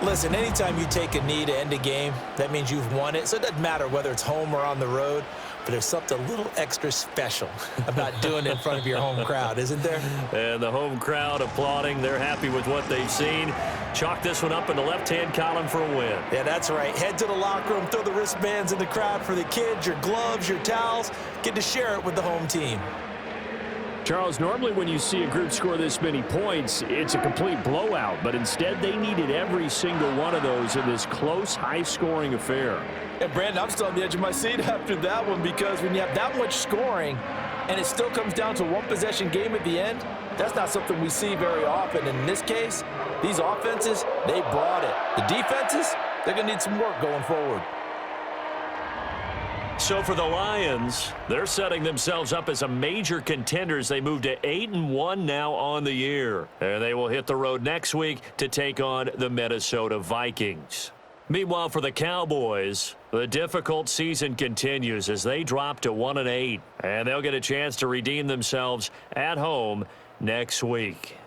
[SPEAKER 4] Listen, anytime you take a knee to end a game, that means you've won it. So it doesn't matter whether it's home or on the road, but there's something a little extra special about doing it in front of your home crowd, isn't there?
[SPEAKER 3] And the home crowd applauding. They're happy with what they've seen. Chalk this one up in the left-hand column for a win.
[SPEAKER 4] Yeah, that's right. Head to the locker room, throw the wristbands in the crowd for the kids, your gloves, your towels. Get to share it with the home team.
[SPEAKER 5] Charles, normally when you see a group score this many points, it's a complete blowout, but instead they needed every single one of those in this close, high-scoring affair.
[SPEAKER 4] And Brandon, I'm still on the edge of my seat after that one because when you have that much scoring and it still comes down to one possession game at the end, that's not something we see very often. And in this case, these offenses, they brought it. The defenses, they're going to need some work going forward.
[SPEAKER 3] So for the Lions, they're setting themselves up as a major contender as they move to 8-1 now on the year. And they will hit the road next week to take on the Minnesota Vikings. Meanwhile, for the Cowboys, the difficult season continues as they drop to 1-8. And they'll get a chance to redeem themselves at home next week.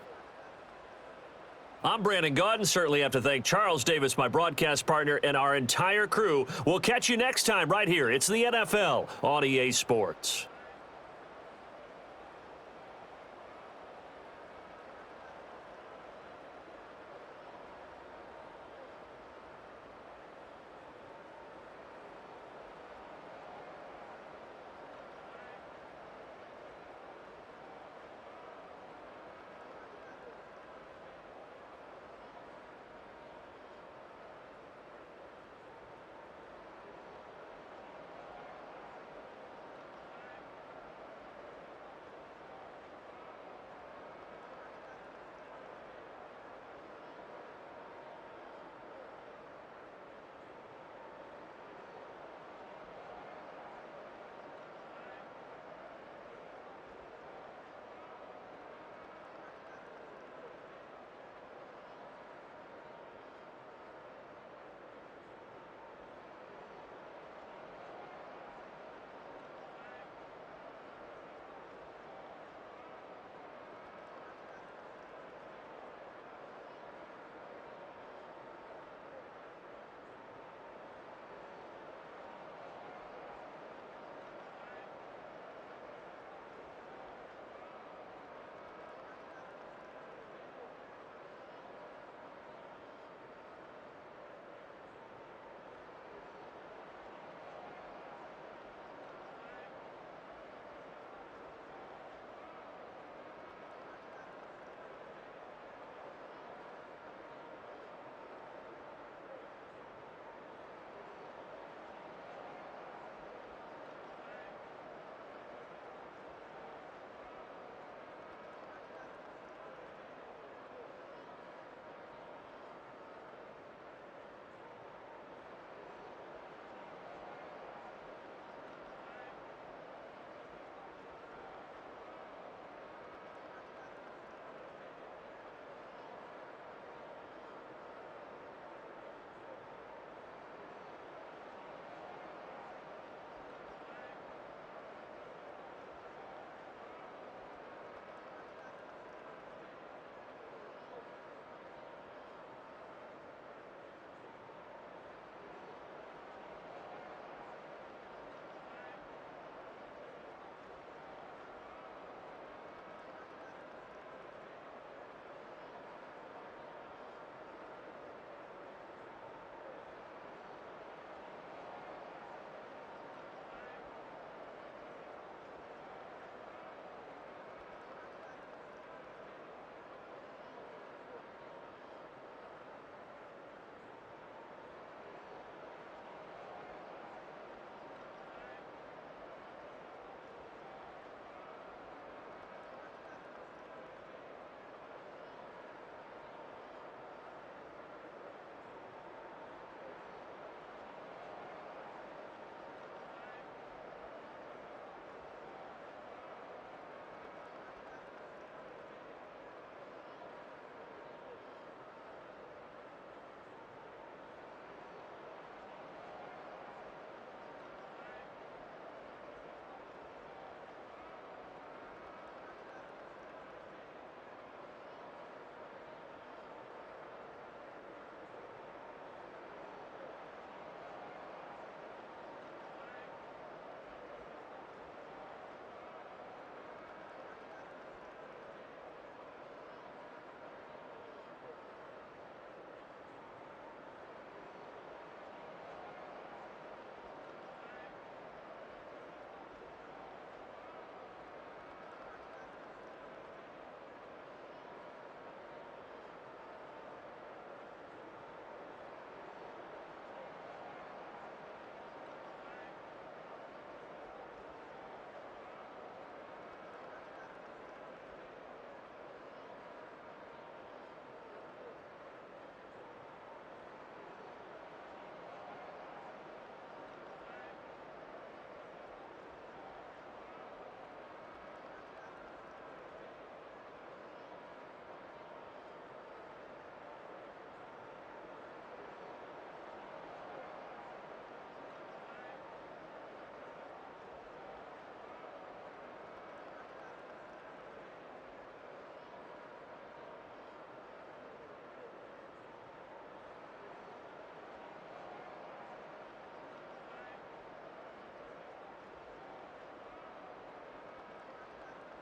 [SPEAKER 3] I'm Brandon Gaudin. Certainly have to thank Charles Davis, my broadcast partner, and our entire crew. We'll catch you next time right here. It's the NFL on EA Sports.